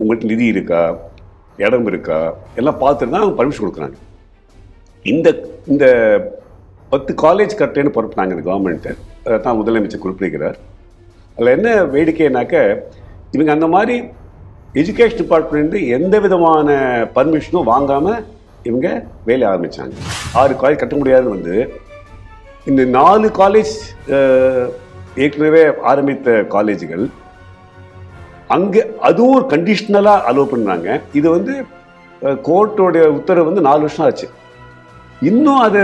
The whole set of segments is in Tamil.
உங்கள்கிட்ட நிதி இருக்கா, இடம் இருக்கா, எல்லாம் பார்த்துட்டு தான் அவங்க பர்மிஷன் கொடுக்குறாங்க. இந்த இந்த 10 காலேஜ் கட்டுறேன்னு பொறுப்பினாங்க இந்த கவர்மெண்ட்டு. அதை தான் முதலமைச்சர் குறிப்பிடுகிறார். அதில் என்ன வேடிக்கைனாக்க, இவங்க அந்த மாதிரி எஜுகேஷன் டிபார்ட்மெண்ட்டு எந்த விதமான பர்மிஷனும் வாங்காமல் இவங்க வேலையை ஆரம்பித்தாங்க. 6 காலேஜ் கட்ட முடியாதுன்னு இந்த 4 காலேஜ் ஏற்கனவே ஆரம்பித்த காலேஜுகள் அங்கே அதுவும் ஒரு கண்டிஷ்னலாக அலோவ் பண்ணாங்க. இது கோர்ட்டோடைய உத்தரவு 4 வருஷம் ஆச்சு. இன்னும் அது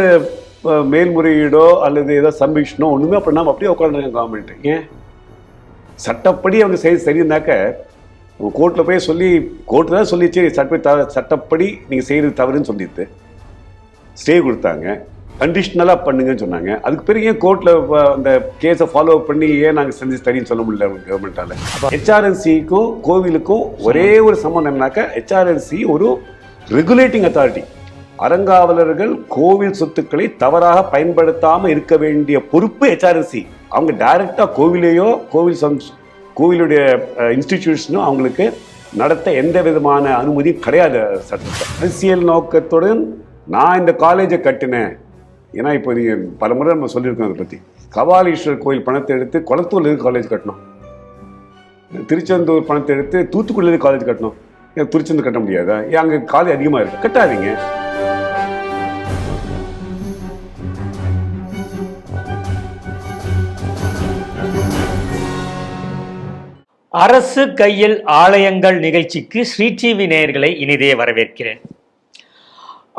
மேல்முறையீடோ அல்லது ஏதோ சப்மிஷனோ ஒன்றுமே பண்ணாமல் அப்படியே உட்காந்துருக்காங்க கவர்மெண்ட்டு. ஏன் சட்டப்படி அவங்க சரினாக்க கோர்ட்டில் போய் சொல்லி, கோர்ட்டு தான் சொல்லிச்சு சட்டப்படி நீங்கள் செய்கிறது தவறுன்னு சொல்லிட்டு ஸ்டே கொடுத்தாங்க, கண்டிஷ்னலாக பண்ணுங்கன்னு சொன்னாங்க. அதுக்கு பிறகு ஏன் கோர்ட்டில் அந்த கேஸை ஃபாலோ பண்ணி ஏன் நாங்கள் செஞ்சு சரின்னு சொல்ல முடியல கவர்மெண்ட்டால்? HRNCக்கும் கோவிலுக்கும் ஒரே ஒரு சம்மந்தம் என்னன்னாக்கா, HRNC ஒரு ரெகுலேட்டிங் அத்தாரிட்டி. அறங்காவலர்கள் கோவில் சொத்துக்களை தவறாக பயன்படுத்தாமல் இருக்க வேண்டிய பொறுப்பு HRNC. அவங்க டைரக்டாக கோவிலையோ கோவிலுடைய இன்ஸ்டிடியூஷனும் அவங்களுக்கு நடத்த எந்த விதமான அனுமதியும் கிடையாது சட்டத்தில். அரசியல் நோக்கத்துடன் நான் இந்த காலேஜை கட்டினேன். ஏன்னா இப்போ நீங்கள் பல முறை நம்ம சொல்லியிருக்கோம் அதை பற்றி. கபாலீஸ்வரர் கோயில் பணத்தை எடுத்து குளத்தூர்ல இருந்து காலேஜ் கட்டணும், திருச்செந்தூர் பணத்தை எடுத்து தூத்துக்குடியிலேருந்து காலேஜ் கட்டணும். ஏன் திருச்செந்தூர் கட்ட முடியாதா? ஏன் அங்கே காலேஜ் அதிகமாக இருக்குது, கட்டாதீங்க. அரசு கையில் ஆலயங்கள் நிகழ்ச்சிக்கு ஸ்ரீ டிவி நேயர்களை இனிதே வரவேற்கிறேன்.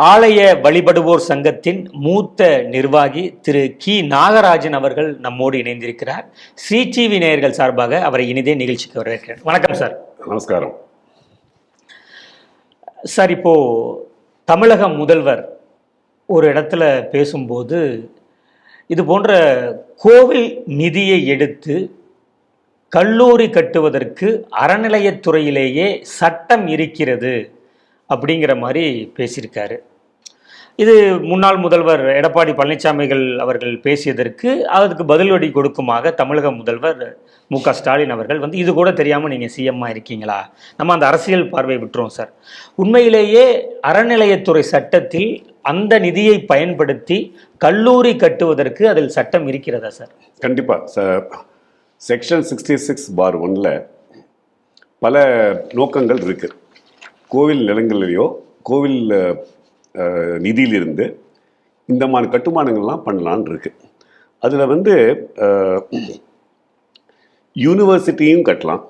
ஆலய வழிபடுவோர் சங்கத்தின் மூத்த நிர்வாகி திரு கி நாகராஜன் அவர்கள் நம்மோடு இணைந்திருக்கிறார். ஸ்ரீ டிவி நேயர்கள் சார்பாக அவரை இனிதே நிகழ்ச்சிக்கு வரவேற்கிறேன். வணக்கம் சார். நமஸ்காரம் சார். இப்போ தமிழக முதல்வர் ஒரு இடத்துல பேசும்போது இது போன்ற கோவில் நிதியை எடுத்து கல்லூரி கட்டுவதற்கு அறநிலையத்துறையிலேயே சட்டம் இருக்கிறது அப்படிங்கிற மாதிரி பேசியிருக்காரு. இது முன்னாள் முதல்வர் எடப்பாடி பழனிசாமிகள் அவர்கள் பேசியதற்கு அதுக்கு பதிலடி கொடுக்குமாக தமிழக முதல்வர் மு.க. ஸ்டாலின் அவர்கள் இது கூட தெரியாமல் நீங்கள் சிஎம்மாக இருக்கீங்களா? நம்ம அந்த அரசியல் பார்வை விட்டுருவோம் சார். உண்மையிலேயே அறநிலையத்துறை சட்டத்தில் அந்த நிதியை பயன்படுத்தி கல்லூரி கட்டுவதற்கு அதில் சட்டம் இருக்கிறதா சார்? கண்டிப்பாக சார். செக்ஷன் 66(1) பல நோக்கங்கள் இருக்கு. கோவில் நிலங்களிலேயோ கோவில் நிதியிலிருந்து இந்த மாதிரி கட்டுமானங்கள்லாம் பண்ணலான்னு இருக்கு. அதில் யூனிவர்சிட்டியும் கட்டலாம்,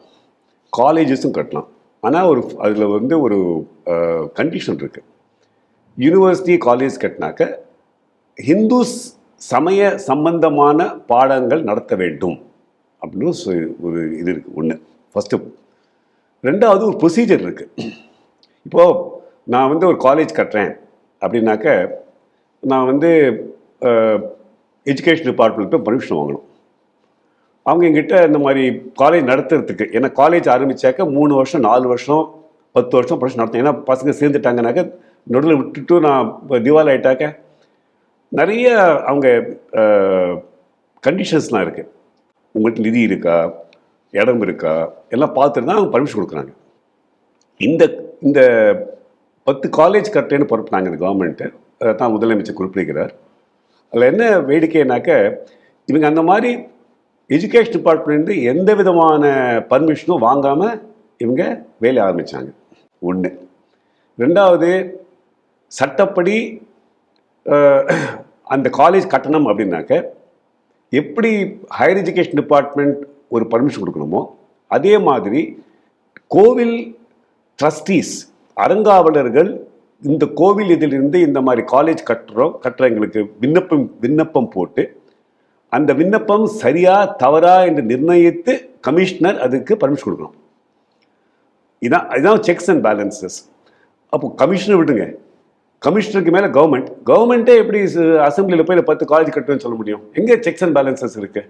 காலேஜஸும் கட்டலாம். ஆனால் அதில் ஒரு கண்டிஷன் இருக்கு. யூனிவர்சிட்டி காலேஜ் கட்டினாக்க ஹிந்து சமய சம்பந்தமான பாடங்கள் நடத்த வேண்டும் அப்படின்னு ஒரு இது இருக்குது. ஒன்று ஃபஸ்ட்டு. ரெண்டாவது ஒரு ப்ரொசீஜர் இருக்குது. இப்போது நான் ஒரு காலேஜ் கட்டுறேன் அப்படின்னாக்க நான் எஜுகேஷன் டிபார்ட்மெண்ட்டு பர்மிஷன் வாங்கணும். அவங்க எங்கிட்ட இந்த மாதிரி காலேஜ் நடத்துறதுக்கு, ஏன்னா காலேஜ் ஆரம்பித்தாக்க 3 வருஷம் 4 வருஷம் 10 வருஷம் பர்மிஷன் நடத்தணும். ஏன்னா பசங்க சேர்ந்துட்டாங்கனாக்க நடுவில் விட்டுட்டு நான் திவால் ஆகிட்டாக்க நிறைய அவங்க கண்டிஷன்ஸ்லாம் இருக்குது. உங்கள்கிட்ட நிதி இருக்கா, இடம் இருக்கா, எல்லாம் பார்த்துட்டு தான் அவங்க பர்மிஷன் கொடுக்குறாங்க. இந்த 10 காலேஜ் கட்டுறேன்னு பொறுப்பினாங்க இந்த கவர்மெண்ட்டு. அதை தான் முதலமைச்சர் குறிப்பிடுகிறார். அதில் என்ன வேடிக்கைனாக்க, இவங்க அந்த மாதிரி எஜுகேஷன் டிபார்ட்மெண்ட்டு எந்த விதமான பர்மிஷனும் வாங்காமல் இவங்க வேலையை ஆரம்பித்தாங்க. ஒன்று. ரெண்டாவது, சட்டப்படி அந்த காலேஜ் கட்டணம் அப்படின்னாக்க எப்படி ஹையர் எஜுகேஷன் டிபார்ட்மெண்ட் ஒரு பர்மிஷன் கொடுக்கணுமோ அதே மாதிரி கோவில் ட்ரஸ்டீஸ், அறங்காவலர்கள் இந்த கோவில் இதிலிருந்து இந்த மாதிரி காலேஜ் கட்டுறவங்களுக்கு விண்ணப்பம் போட்டு அந்த விண்ணப்பம் சரியா தவறா என்று நிர்ணயித்து கமிஷனர் அதுக்கு பர்மிஷன் கொடுக்கணும். இதான் செக்ஸ் அண்ட் பேலன்சஸ். அப்போ கமிஷனர் விடுங்க, கமிஷனருக்கு மேலே கவர்மெண்ட்டே எப்படி அசம்பிளியில் போய் 10 காலேஜ் கட்டுன்னு சொல்ல முடியும்? எங்கே செக்ஸ் அண்ட் பேலன்சஸ் இருக்கு?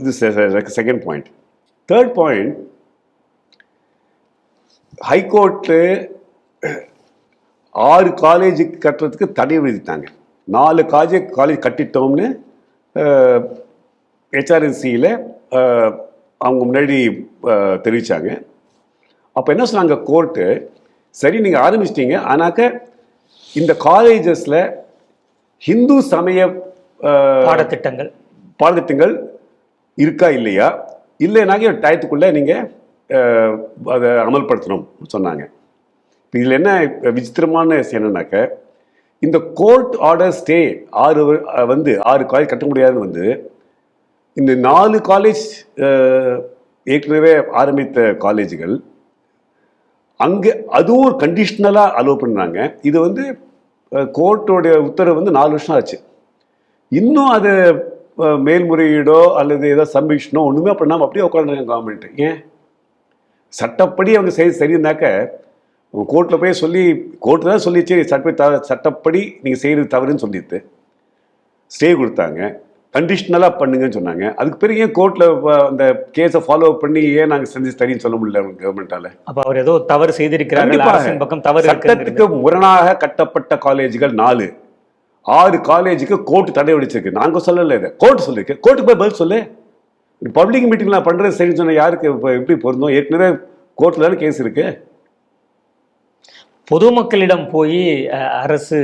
இது second point. Third point, high court 6 college கட்டுறதுக்கு தடை விதித்தாங்க. 4 காலேஜ் கட்டிட்டோம்னு HRNCயில் அவங்க முன்னாடி தெரிவித்தாங்க. அப்போ என்ன சொன்னாங்க கோர்ட்டு, சரி நீங்கள் ஆரம்பிச்சிட்டீங்க, ஆனாக்க இந்த காலேஜஸில் ஹிந்து சமய பாடத்திட்டங்கள் இருக்கா இல்லையா, இல்லைனாக்க டயத்துக்குள்ளே நீங்கள் அதை அமல்படுத்தணும் சொன்னாங்க. இதில் என்ன விசித்திரமான விஷயம் என்னன்னாக்க, இந்த கோர்ட் ஆர்டர் ஸ்டே 6 காலேஜ் கட்ட முடியாதுன்னு வந்து இந்த 4 காலேஜ் ஏற்கனவே ஆரம்பித்த காலேஜுகள் அங்கே அதுவும் ஒரு கண்டிஷ்னலாக அலோவ் பண்ணாங்க. இது வந்து கோர்ட்டோடைய உத்தரவு வந்து 4 வருஷம் ஆச்சு. இன்னும் அது மேல்முறையீடோ அல்லது ஏதோ சப்மிஷனோ ஒன்றுமே பண்ணாமல் அப்படியே உட்காந்துருக்காங்க கவர்மெண்ட். ஏன் சட்டப்படி அவங்க சரியிருந்தாக்க கோர்ட்டில் போய் சொல்லி, கோர்ட்டு தான் சொல்லிச்சு சட்டப்படி நீங்கள் செய்கிறது தவறுன்னு சொல்லிட்டு ஸ்டே கொடுத்தாங்க, கண்டிஷ்னலாக பண்ணுங்கன்னு சொன்னாங்க. அதுக்கு பிறகு ஏன் கோர்ட்டில் அந்த கேஸை ஃபாலோ பண்ணி ஏன் நாங்கள் செஞ்சு சரின்னு சொல்ல முடியல கவர்மெண்டால? அப்போ அவர் ஏதோ தவறு செய்திருக்கிறார்கள், சட்டத்துக்கு முரணாக கட்டப்பட்ட காலேஜுகள் 4, 6 காலேஜுக்கு கோர்ட்டு தடை விதிச்சிருக்கு. நாங்கள் சொல்லலை, இதை கோர்ட்டு சொல்லியிருக்கு. கோர்ட்டுக்கு போய் பதில் சொல்லு. பப்ளிக் மீட்டிங்லாம் பண்ணுறது சரின்னு சொன்ன யாருக்கு இப்போ எப்படி பொருந்தும்? ஏற்கனவே கோர்ட்டில் தானே கேஸ் இருக்கு. பொதுமக்களிடம் போய் அரசு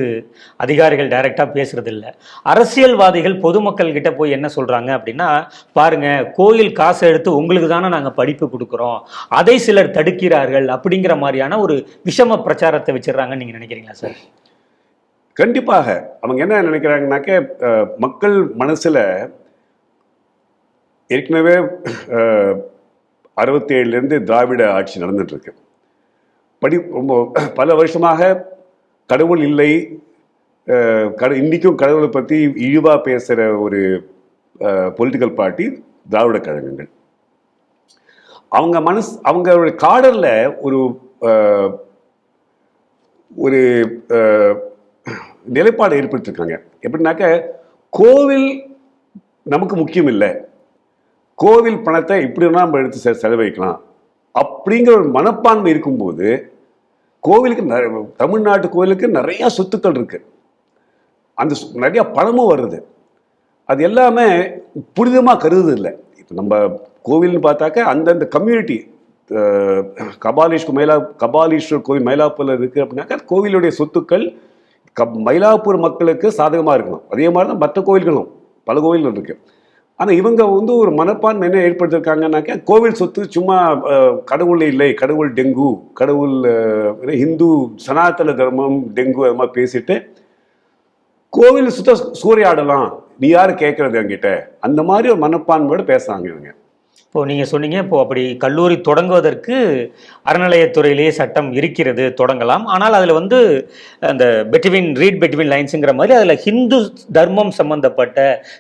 அதிகாரிகள் டைரக்டாக பேசுறது இல்லை. அரசியல்வாதிகள் பொதுமக்கள் கிட்ட போய் என்ன சொல்றாங்க அப்படின்னா, பாருங்க கோயில் காசு எடுத்து உங்களுக்கு தானே நாங்கள் படிப்பு கொடுக்குறோம், அதை சிலர் தடுக்கிறார்கள் அப்படிங்கிற மாதிரியான ஒரு விஷம பிரச்சாரத்தை வச்சிடறாங்கன்னு நீங்க நினைக்கிறீங்களா சார்? கண்டிப்பாக. அவங்க என்ன நினைக்கிறாங்கனாக்க, மக்கள் மனசுல ஏற்கனவே 67லேருந்து திராவிட ஆட்சி நடந்துட்டு இருக்கு. ரொம்ப பல வருஷமாக கடவுள் இல்லை, இன்னைக்கும் கடவுளை பற்றி இழிவா பேசுகிற ஒரு பொலிட்டிக்கல் பார்ட்டி திராவிட கழகங்கள். அவங்களுடைய காடரில் ஒரு நிலைப்பாடு ஏற்படுத்திருக்காங்க. எப்படின்னாக்க, கோவில் நமக்கு முக்கியம் இல்லை, கோவில் பணத்தை இப்படி வேணா நம்ம எடுத்து செலவழிக்கலாம் அப்படிங்கிற ஒரு மனப்பான்மை இருக்கும்போது, கோவிலுக்கு தமிழ்நாட்டு கோவிலுக்கு நிறைய சொத்துக்கள் இருக்கு, அந்த நிறைய பணமும் வருது, அது எல்லாமே புனிதமாக கருது இல்லை. இப்போ நம்ம கோவில்னு பார்த்தாக்க அந்தந்த கம்யூனிட்டி, கபாலீஸ்வரர் கோவில் மயிலாப்பூரில் இருக்குது அப்படின்னாக்கா கோவிலுடைய சொத்துக்கள் மயிலாப்பூர் மக்களுக்கு சாதகமாக இருக்கணும். அதே மாதிரி தான் மற்ற கோவில்களும் பல கோவில்கள் இருக்குது. ஆனால் இவங்க வந்து ஒரு மனப்பான்மை என்ன ஏற்படுத்திருக்காங்கன்னாக்கா, கோவில் சொத்து சும்மா கடவுள் இல்லை, கடவுள் டெங்கு, கடவுள் ஹிந்து சனாதன தர்மம் டெங்கு அது மாதிரி பேசிட்டு கோவில் சுத்த சூறையாடலாம், நீ யாரு கேட்கறது என்கிட்ட, அந்த மாதிரி ஒரு மனப்பான்மையோடு பேசுறாங்க இவங்க. இப்போ நீங்க சொன்னீங்க, இப்போ அப்படி கல்லூரி தொடங்குவதற்கு அறநிலையத்துறையிலேயே சட்டம் இருக்கிறது, தொடங்கலாம். ஆனால் அதுல வந்து அந்த ரீட் பிட்வீன் லைன்ஸுங்கிற மாதிரி அதுல ஹிந்து தர்மம் சம்பந்தப்பட்ட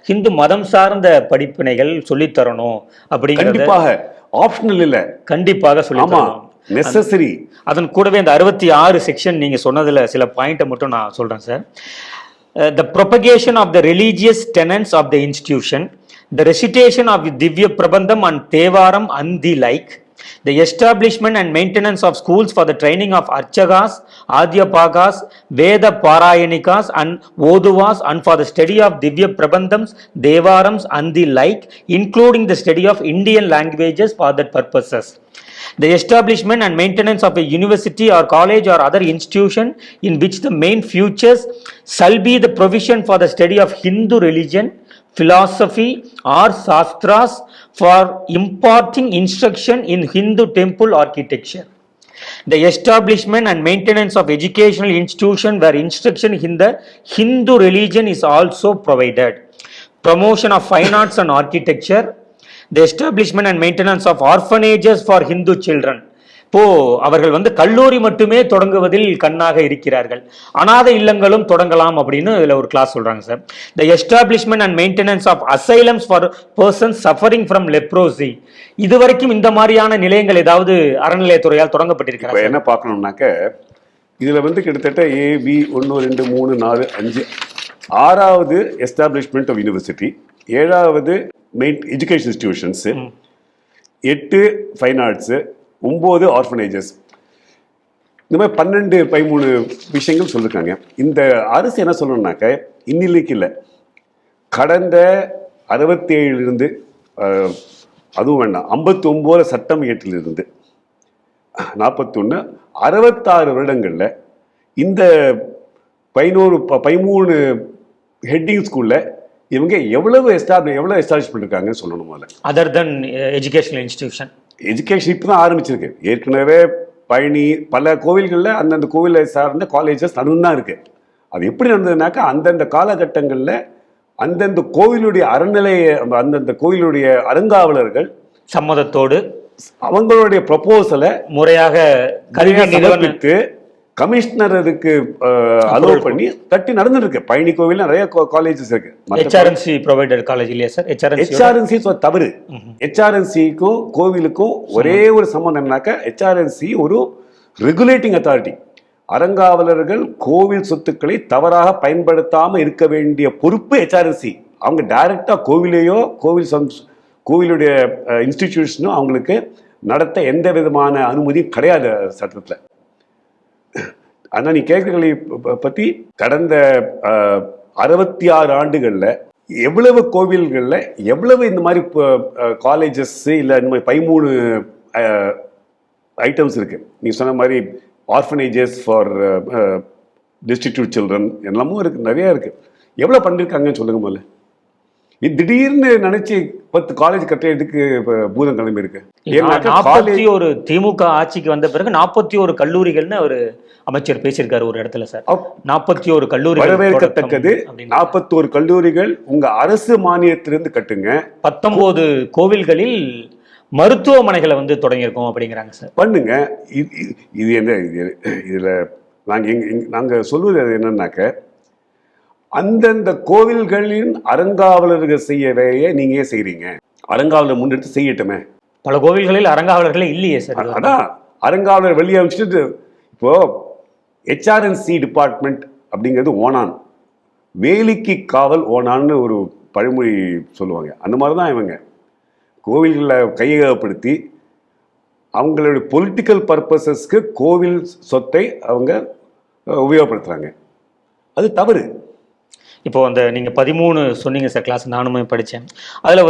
ஹிந்து மதம் சார்ந்த படிப்பினைகள் சொல்லித்தரணும் அப்படிங்கிறது கண்டிப்பாக ஆப்ஷனல் இல்லை, கண்டிப்பாக சொல்லித்தரணும், நெசசரி. அதன் கூடவே இந்த 66 செக்ஷன் நீங்க சொன்னதுல சில பாயிண்ட்டை மட்டும் நான் சொல்றேன் sir. The propagation of the religious tenets of the institution, the recitation of Divya Prabandham and Tevaram and the like, the establishment and maintenance of schools for the training of Archagas, Adhyapagas, Veda Parayanikas and Oduvas, and for the study of Divya Prabandhams, Devarams and the like, including the study of Indian languages for that purposes. The establishment and maintenance of a university or college or other institution in which the main features shall be the provision for the study of Hindu religion, philosophy or shastras, for imparting instruction in Hindu temple architecture. The establishment and maintenance of educational institution where instruction in the Hindu religion is also provided. Promotion of fine arts and architecture. The establishment and maintenance of orphanages for Hindu children. இப்போ அவர்கள் வந்து கல்லூரி மட்டுமே தொடங்குவதில் கண்ணாக இருக்கிறார்கள், அநாத இல்லங்களும் தொடங்கலாம் அப்படின்னு இதுல ஒரு கிளாஸ் சொல்றாங்க sir. The establishment and maintenance of asylums for persons suffering from leprosy. இதுவரைக்கும் இந்த மாதிரியான நிலையங்கள் ஏதாவது அறநிலையத்துறையால் தொடங்கப்பட்டிருக்கிறாங்க? என்ன பார்க்கணும்னாக்க, இதுல வந்து கிட்டத்தட்ட AB 1 2 3 4 5 6வது எஸ்டாப்ளிஷ்மெண்ட் ஆஃப் யூனிவர்சிட்டி, 7வது education institutions, 8 fine arts, 9 orphanages, இந்த மாதிரி 12 13 விஷயங்கள் சொல்லியிருக்காங்க. இந்த அரசு என்ன சொல்லணும்னாக்க, இன்னிலைக்கு இல்லை, கடந்த 67லிருந்து அதுவும் வேண்டாம். 59 சட்டம் இயற்றிலிருந்து 41 66 வருடங்கள்ல இந்த 13 ஹெட்டிங் ஸ்கூல்ல இவங்க எவ்வளவு எஸ்டாப்ளிஷ் பண்ணிருக்காங்கன்னு சொல்லணும். முதல்ல அதர் தென் எஜுகேஷனல் இன்ஸ்டிடியூஷன், எஜுகேஷன் இப்போ தான் ஆரம்பிச்சிருக்கு. ஏற்கனவே பழனி பல கோவில்களில் அந்தந்த கோவிலை சார்ந்த காலேஜஸ் தான் இருக்கு. அது எப்படி நடந்ததுனாக்கா அந்தந்த காலகட்டங்களில் அந்தந்த கோவிலுடைய அறநிலைய அந்தந்த கோவிலுடைய அறங்காவலர்கள் சம்மதத்தோடு அவங்களுடைய ப்ரொபோசலை முறையாக கல்வி நிறுவனத்துக்கு கமிஷனர் அதுக்கு அலோவ் பண்ணி தட்டி நடந்துருக்கு. பழனி கோவில் நிறைய காலேஜஸ் இருக்கு. HRNC ப்ரொவைடட் காலேஜ் இல்லையா சார்? HRNC தவறு. HRNCக்கும் கோவிலுக்கும் ஒரே ஒரு சம்பந்தம் என்னன்னாக்கா, HRNC ஒரு ரெகுலேட்டிங் அத்தாரிட்டி. அறங்காவலர்கள் கோவில் சொத்துக்களை தவறாக பயன்படுத்தாம இருக்க வேண்டிய பொறுப்பு HRNC. அவங்க டைரக்டா கோவிலையோ கோவிலுடைய இன்ஸ்டிடியூஷனோ அவங்களுக்கு நடத்த எந்த விதமான அனுமதியும் கிடையாது சட்டத்தில். ஆனால் நீ கேட்கறதை பற்றி கடந்த 66 ஆண்டுகளில் எவ்வளவு கோவில்களில் எவ்வளவு இந்த மாதிரி காலேஜஸ் இல்லை இந்த மாதிரி 13 ஐட்டம்ஸ் இருக்கு. நீ சொன்ன மாதிரி ஆர்ஃபனேஜஸ் ஃபார் டிஸ்ட்ரிக்ட் சில்ட்ரன் எல்லாமும் இருக்கு, நிறைய இருக்கு. எவ்வளோ பண்ணியிருக்காங்கன்னு சொல்லுங்க முதல்ல. இது திடீர்னு நினைச்சு 10 காலேஜ் கட்டுறதுக்கு பூதம் கிளம்பி இருக்கு. 41 திமுக ஆட்சிக்கு வந்த பிறகு 41 கல்லூரிகள்னு ஒரு அமைச்சர் பேசியிருக்காரு ஒரு இடத்துல சார். 41 கல்லூரிகள் வரவேற்கத்தக்கது. 41 கல்லூரிகள் உங்க அரசு மானியத்திலிருந்து கட்டுங்க. 19 கோவில்களில் மருத்துவமனைகளை தொடங்கியிருக்கோம் அப்படிங்கிறாங்க சார். பண்ணுங்க. இது என்ன இதுல நாங்க சொல்வது என்னன்னாக்க, அந்தந்த கோவில்களின் அறங்காவலர்கள் செய்ய வேலையை நீங்க செய்றீங்க. அறங்காவலர் முன்னெடுத்து செய்யட்டுமே. பல கோவில்களில் அறங்காவலர்களே இல்லையே சார். அதான் அறங்காவலர் வெளியே அமைச்சிட்டு இப்போ HRNC டிபார்ட்மெண்ட் அப்படிங்கிறது ஓனான், வேலிக்கு காவல் ஓனான்னு ஒரு பழமொழி சொல்லுவாங்க. அந்த மாதிரி தான் இவங்க கோவில்களில் கையகப்படுத்தி அவங்களுடைய பொலிட்டிக்கல் பர்பஸஸ்க்கு கோவில் சொத்தை அவங்க உபயோகப்படுத்துறாங்க. அது தவறு. இப்போ அந்த நீங்கள் 13 சொன்னீங்க சார், கிளாஸ் நானுமே படித்தேன். அதில்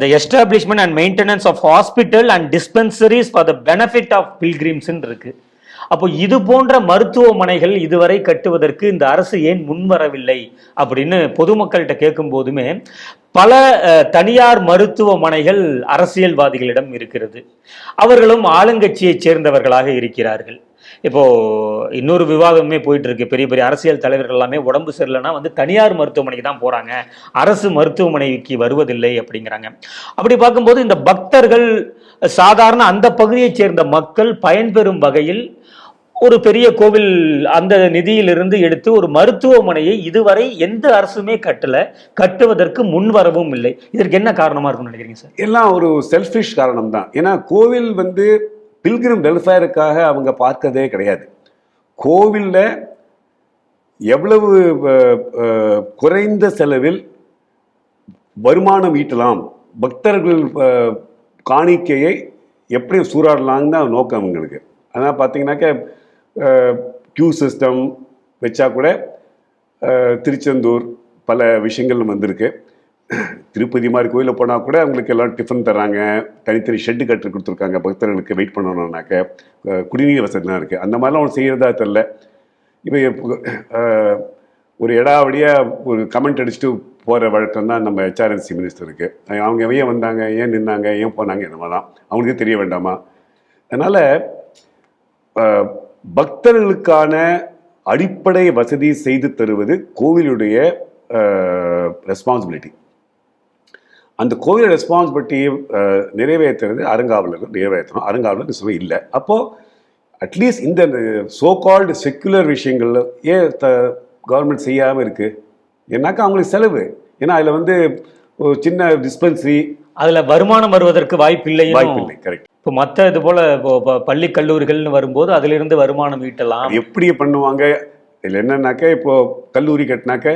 the establishment and maintenance of hospital and dispensaries for the benefit of pilgrims இருக்கு. அப்போ இது போன்ற மருத்துவமனைகள் இதுவரை கட்டுவதற்கு இந்த அரசு ஏன் முன்வரவில்லை அப்படின்னு பொதுமக்கள்கிட்ட கேட்கும் போதுமே பல தனியார் மருத்துவமனைகள் அரசியல்வாதிகளிடம் இருக்கிறது. அவர்களும் ஆளுங்கட்சியை சேர்ந்தவர்களாக இருக்கிறார்கள். இப்போ இன்னொரு விவாதமே போயிட்டு இருக்கு. பெரிய பெரிய அரசியல் தலைவர்கள் எல்லாமே உடம்பு சரியில்லைன்னா தனியார் மருத்துவமனைக்கு தான் போறாங்க, அரசு மருத்துவமனைக்கு வருவதில்லை அப்படிங்கிறாங்க. அப்படி பார்க்கும்போது இந்த பக்தர்கள், சாதாரண அந்த பகுதியைச் சேர்ந்த மக்கள் பயன்பெறும் வகையில் ஒரு பெரிய கோவில் அந்த நிதியிலிருந்து எடுத்து ஒரு மருத்துவமனையை இதுவரை எந்த அரசுமே கட்டுவதற்கு முன்வரவும் இல்லை. இதற்கு என்ன காரணமா இருக்கும்னு நினைக்கிறீங்க சார்? எல்லாம் ஒரு செல்ஃபிஷ் காரணம் தான். ஏன்னா கோவில் பில்கிரிம் வெல்ஃபேருக்காக அவங்க பார்க்கறதே கிடையாது. கோவிலில் எவ்வளவு குறைந்த செலவில் வருமானம் ஈட்டலாம், பக்தர்கள் காணிக்கையை எப்படி சூறாடலான்னு தான் நோக்கம் அவங்களுக்கு. ஆனால் பார்த்தீங்கன்னாக்க கியூ சிஸ்டம் வச்சா கூட திருச்செந்தூர் பல விஷயங்கள் வந்திருக்கு. திருப்பதி மாதிரி கோயிலில் போனால் கூட அவங்களுக்கு எல்லாம் டிஃபன் தராங்க, தனித்தனி ஷெட்டு கட்டு கொடுத்துருக்காங்க. பக்தர்களுக்கு வெயிட் பண்ணணும்னாக்க குடிநீர் வசதிலாம் இருக்குது. அந்த மாதிரிலாம் அவங்க செய்கிறதா தெரில. இப்போ ஒரு இடாவடியாக ஒரு கமெண்ட் அடிச்சுட்டு போகிற வழக்கம் தான் நம்ம HRNC மினிஸ்டருக்கு. அவங்க ஏன் வந்தாங்க, ஏன் நின்னாங்க, ஏன் போனாங்க, இந்த மாதிரி தான் அவங்களுக்கே தெரிய வேண்டாமா? அதனால் பக்தர்களுக்கான அடிப்படை வசதி செய்து தருவது கோவிலுடைய ரெஸ்பான்சிபிலிட்டி. அந்த கோவில் ரெஸ்பான்சிபிலிட்டியை நிறைவேற்றுறது அறங்காவலர்கள் நிறைவேற்றணும். அறங்காவலர் சுவை இல்லை. அப்போது அட்லீஸ்ட் இந்த சோ கால்டு செக்குலர் விஷயங்கள்ல ஏன் கவர்மெண்ட் செய்யாமல் இருக்குது? ஏன்னாக்கா அவங்களுக்கு செலவு. ஏன்னா அதில் ஒரு சின்ன டிஸ்பென்சரி, அதில் வருமானம் வருவதற்கு வாய்ப்பில்லை. கரெக்ட். இப்போ மற்ற இது போல் இப்போ பள்ளி கல்லூரிகள்னு வரும்போது அதிலிருந்து வருமானம் ஈட்டலாம். எப்படி பண்ணுவாங்க? இதில் என்னன்னாக்க, இப்போது கல்லூரி கட்டினாக்க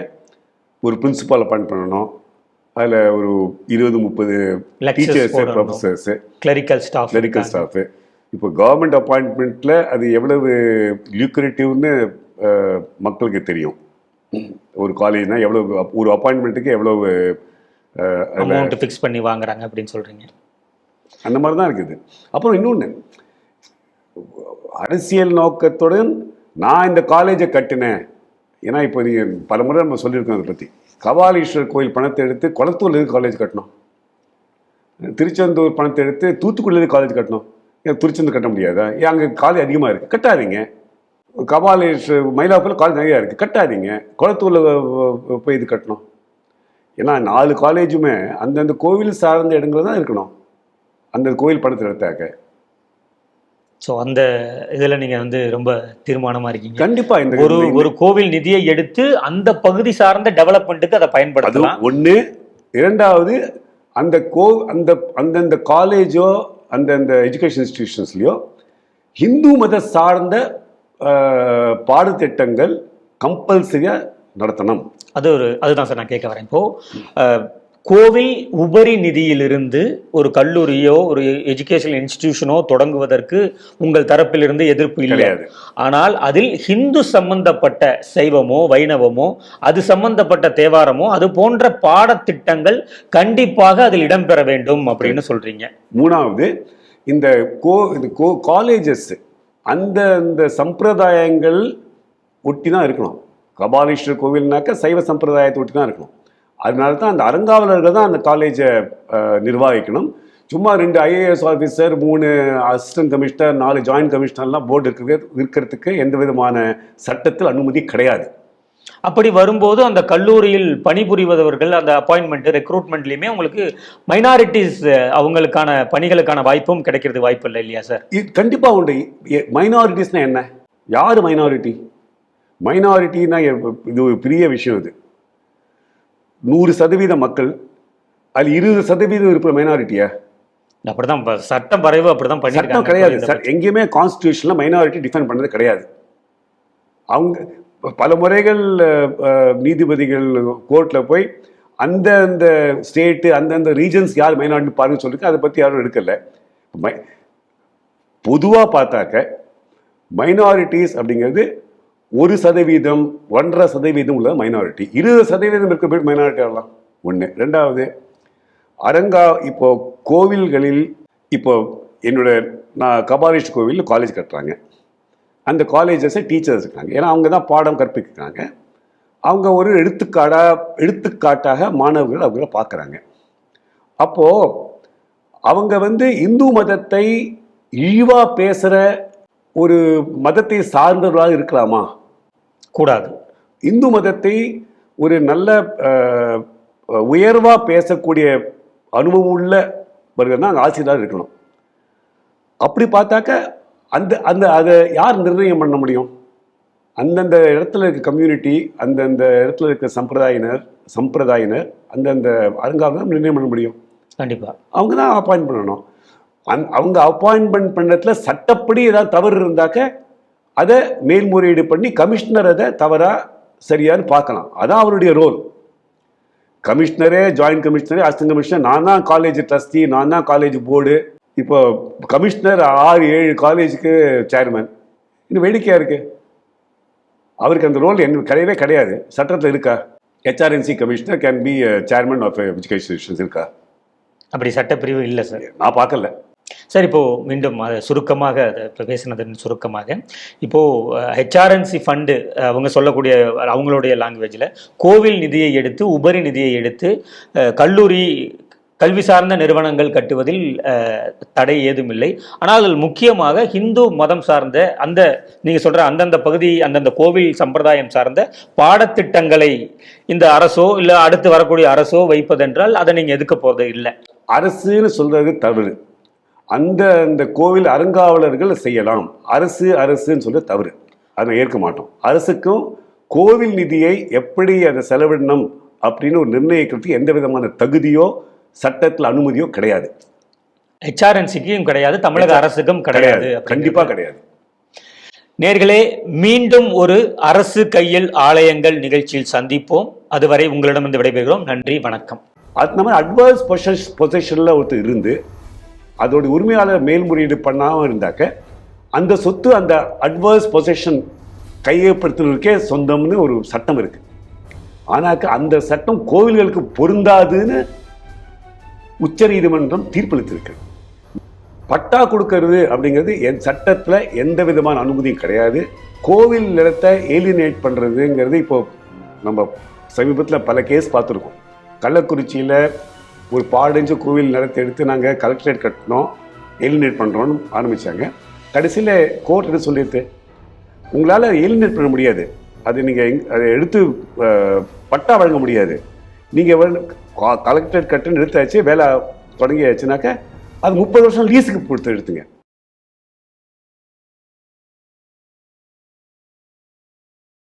ஒரு பிரின்சிபால் அப்பாயிண்ட் பண்ணணும். அதில் ஒரு 20-30 டீச்சர்ஸு, ப்ரொஃபஸர்ஸு, கிளரிக்கல் ஸ்டாஃபு. இப்போ கவர்மெண்ட் அப்பாயின்மெண்ட்டில் அது எவ்வளவு லியூக்ரேட்டிவ்னு மக்களுக்கு தெரியும். ஒரு காலேஜ்னால் எவ்வளவு, ஒரு அப்பாயின்மெண்ட்டுக்கு எவ்வளவு அமௌண்ட் ஃபிக்ஸ் பண்ணி வாங்குறாங்க அப்படின்னு சொல்றீங்க. அந்த மாதிரி தான் இருக்குது. அப்புறம் இன்னொன்று, அரசியல் நோக்கத்துடன் நான் இந்த காலேஜை கட்டினேன். ஏன்னா இப்போ நீங்கள் பல முறை நம்ம சொல்லியிருக்கோம் அதை பற்றி. கபாலீஸ்வரர் கோயில் பணத்தை எடுத்து குளத்தூர்ல இருந்து காலேஜ் கட்டணும், திருச்செந்தூர் பணத்தை எடுத்து தூத்துக்குடியிலேருந்து காலேஜ் கட்டணும். ஏன் திருச்செந்தூர் கட்ட முடியாதா? ஏன் அங்கே காலேஜ் அதிகமாக இருக்குது, கட்டாதீங்க. கபாலீஸ்வரர் மயிலாப்பூரில் காலேஜ் நிறையா இருக்குது, கட்டாதீங்க. குளத்தூரில் போய் இது கட்டணும். ஏன்னா 4 காலேஜுமே அந்தந்த கோவில் சார்ந்த இடங்கள் தான் இருக்கணும், அந்த கோவில் பணத்தை எடுத்தாக்க. ஸோ அந்த இதில் நீங்கள் வந்து ரொம்ப தீர்மானமாக இருக்கீங்க. கண்டிப்பாக இந்த ஒரு கோவில் நிதியை எடுத்து அந்த பகுதி சார்ந்த டெவலப்மெண்ட்டுக்கு அதை பயன்படுத்தலாம். ஒன்று. இரண்டாவது, அந்தந்த காலேஜோ அந்தந்த எஜுகேஷன் இன்ஸ்டிடியூஷன்ஸ்லையோ ஹிந்து மத சார்ந்த பாடத்திட்டங்கள் கம்பல்சரியாக நடத்தணும். அதுதான் சார் நான் கேட்க வரேன். இப்போ கோவில் உபரி நிதியிலிருந்து ஒரு கல்லூரியோ ஒரு எஜுகேஷனல் இன்ஸ்டிடியூஷனோ தொடங்குவதற்கு உங்கள் தரப்பிலிருந்து எதிர்ப்பு கிடையாது. ஆனால் அதில் ஹிந்து சம்பந்தப்பட்ட சைவமோ வைணவமோ அது சம்பந்தப்பட்ட தேவாரமோ அது போன்ற பாடத்திட்டங்கள் கண்டிப்பாக அதில் இடம்பெற வேண்டும் அப்படின்னு சொல்றீங்க. மூணாவது, இந்த காலேஜஸ் அந்த சம்பிரதாயங்கள் ஒட்டி தான் இருக்கணும். கபாலீஸ்வரர் கோவில்னாக்க சைவ சம்பிரதாயத்தை ஒட்டி தான் இருக்கணும். அதனால தான் அந்த அறங்காவலர்கள் தான் அந்த காலேஜை நிர்வகிக்கணும். சும்மா 2 IAS officer, 3 assistant commissioner, 4 joint கமிஷனர்லாம் போர்டு இருக்கிறதுக்கு எந்த விதமான சட்டத்தில் அனுமதி கிடையாது. அப்படி வரும்போது அந்த கல்லூரியில் பணிபுரிவதவர்கள் அந்த அப்பாயின்மெண்ட் ரெக்ரூட்மெண்ட்லையுமே உங்களுக்கு மைனாரிட்டிஸ் அவங்களுக்கான பணிகளுக்கான வாய்ப்பும் கிடைக்கிறது வாய்ப்பு இல்லை இல்லையா சார்? கண்டிப்பாக உண்டு. மைனாரிட்டிஸ்னா என்ன? யார் மைனாரிட்டி? மைனாரிட்டினா இது ஒரு பெரிய விஷயம். இது 100% மக்கள், அதில் 20% இருக்கிற மைனாரிட்டியா? அப்படிதான் சட்டம் வரைவு அப்படிதான் சட்டம் கிடையாது சார். எங்கேயுமே கான்ஸ்டியூஷன்ல மைனாரிட்டி டிஃபைன் பண்ணது கிடையாது. அவங்க பல முறைகள் நீதிபதிகள் கோர்ட்ல போய் அந்தந்த ஸ்டேட்டு அந்தந்த ரீஜன்ஸ் யார் மைனாரிட்டி பாருங்க சொல்லிருக்கு, அதை பற்றி யாரும் எடுக்கல. பொதுவாக பார்த்தாக்க மைனாரிட்டிஸ் அப்படிங்கிறது 1%, 1.5% உள்ள மைனாரிட்டி. 20% இருக்க போய் மைனாரிட்டி ஆகலாம். ஒன்று. ரெண்டாவது, இப்போ கோவில்களில் இப்போ நான் கபாலீஸ்வரர் கோவில் காலேஜ் கட்டுறாங்க. அந்த காலேஜஸை டீச்சர்ஸ் இருக்காங்க. ஏன்னா அவங்க தான் பாடம் கற்பிக்கிறாங்க. அவங்க ஒரு எடுத்துக்காட்டாக மாணவர்கள் அவங்கள பார்க்குறாங்க. அப்போது அவங்க இந்து மதத்தை இழிவாக பேசுகிற ஒரு மதத்தை சார்ந்தவர்களாக இருக்கலாமா? கூடாது. இந்து மதத்தை ஒரு நல்ல உயர்வாக பேசக்கூடிய அனுபவம் உள்ளவர்கள் தான் ஆசிரியராக இருக்கணும். அப்படி பார்த்தாக்க அதை யார் நிர்ணயம் பண்ண முடியும்? அந்தந்த இடத்துல இருக்க கம்யூனிட்டி, அந்தந்த இடத்துல இருக்க சம்பிரதாயினர் அந்தந்த அலங்காரம் நிர்ணயம் பண்ண முடியும். கண்டிப்பாக அவங்க தான் அப்பாயின்ட் பண்ணணும். அவங்க அப்பாயின்மெண்ட் பண்ணத்துல சட்டப்படி ஏதாவது தவறு இருந்தாக்க அதை மேல்முறையீடு பண்ணி கமிஷனர் அதை தவறா சரியான்னு பார்க்கலாம். அதான் அவருடைய ரோல். கமிஷனரே, ஜாயின்ட் கமிஷனரே, அசிஸ்டன்ட் கமிஷனர், நான் தான் காலேஜ் ட்ரஸ்டி, நான் தான் காலேஜ் போர்டு. இப்போ கமிஷனர் 6-7 காலேஜுக்கு சேர்மன். இன்னும் வேடிக்கையாக இருக்கு. அவருக்கு அந்த ரோல் கிடையவே கிடையாது. சட்டத்தில் இருக்கா? HRNC commissioner can be chairman of education institutions இருக்கா? அப்படி சட்டப்பிரிவு இல்லை சார், நான் பார்க்கல. சார் இப்போ மீண்டும் அதை சுருக்கமாக இப்போ பேசினதுன்னு சுருக்கமாக, இப்போது HRNC ஃபண்டு அவங்க சொல்லக்கூடிய அவங்களுடைய லாங்குவேஜில் கோவில் நிதியை எடுத்து உபரி நிதியை எடுத்து கல்வி சார்ந்த நிறுவனங்கள் கட்டுவதில் தடை ஏதும் இல்லை. ஆனால் அதில் முக்கியமாக ஹிந்து மதம் சார்ந்த நீங்கள் சொல்கிற அந்தந்த பகுதி அந்தந்த கோவில் சம்பிரதாயம் சார்ந்த பாடத்திட்டங்களை இந்த அரசோ இல்லை அடுத்து வரக்கூடிய அரசோ வைப்பதென்றால் அதை நீங்கள் எதுக்க போகிறது இல்லை. அரசுன்னு சொல்றது தவறு. அந்த கோவில் அறங்காவலர்கள் செய்யலாம். அரசுன்னு சொல்றது தவறு. அதை ஏற்க மாட்டோம். அரசுக்கும் கோவில் நிதியை எப்படி அதை செலவிடணும் அப்படின்னு ஒரு நிர்ணயிக்கிறதுக்கு எந்த விதமான தகுதியோ சட்டத்தில் அனுமதியோ கிடையாது. HRNCக்கும் கிடையாது, தமிழக அரசுக்கும் கிடையாது. கண்டிப்பா கிடையாது. நேர்களே, மீண்டும் ஒரு அரசு கையில் ஆலயங்கள் நிகழ்ச்சியில் சந்திப்போம். அதுவரை உங்களிடமிருந்து விடைபெறுகிறோம். நன்றி, வணக்கம். அது நம்ம அட்வர்ஸ் பொசிஷன்ல ஒருத்தர் இருந்து அதோட உரிமையாளர் மேல்முறையீடு பண்ணாமல் இருந்தாக்க அந்த சொத்து அந்த அட்வர்ஸ் பொசிஷன் கையப்படுத்துவதற்கே சொந்தம்னு ஒரு சட்டம் இருக்கு. ஆனாக்க அந்த சட்டம் கோவில்களுக்கு பொருந்தாதுன்னு உச்சநீதிமன்றம் தீர்ப்பளித்திருக்கு. பட்டா கொடுக்கறது அப்படிங்கிறது என் சட்டத்தில் எந்த விதமான அனுமதியும் கிடையாது. கோவில் நிலத்தை ஏலியனேட் பண்ணுறதுங்கிறது இப்போ நம்ம சமீபத்தில் பல கேஸ் பார்த்துருக்கோம். கள்ளக்குறிச்சியில் ஒரு பாடஞ்சு கோவில் நிலத்தை எடுத்து நாங்கள் கலெக்டரேட் கட்டினோம், ஏலியனேட் பண்ணுறோன்னு ஆரம்பித்தாங்க. கடைசியில் கோர்ட் என்ன சொல்லிடுது, உங்களால் ஏலியனேட் பண்ண முடியாது, அது நீங்கள் அதை எடுத்து பட்டா வழங்க முடியாது, நீங்கள் கலெக்டரேட் கட்டுன்னு எடுத்தாச்சு, வேலை தொடங்கியாச்சுனாக்கா அது 30 வருஷம் லீஸுக்கு கொடுத்து எடுத்துங்க.